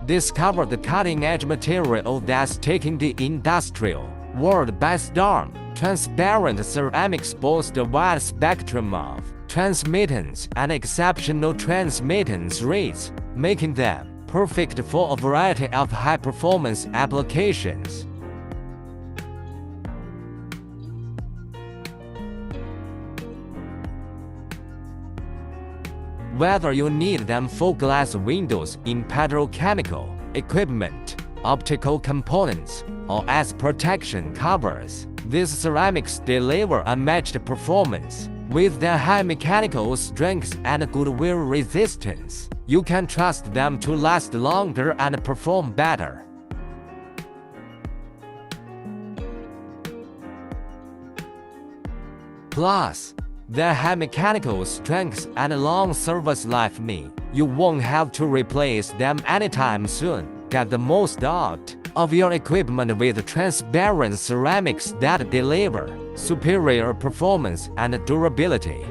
Discover the cutting-edge material that's taking the industrial world by storm. Transparent ceramics boast a wide spectrum of transmittance and exceptional transmittance rates, making them perfect for a variety of high-performance applications. Whether you need them for glass windows in petrochemical equipment, optical components, or as protection covers, these ceramics deliver unmatched performance. With their high mechanical strength and good wear resistance, you can trust them to last longer and perform better. Plus, their high mechanical strength and long service life mean you won't have to replace them anytime soon. Get the most out of your equipment with transparent ceramics that deliver superior performance and durability.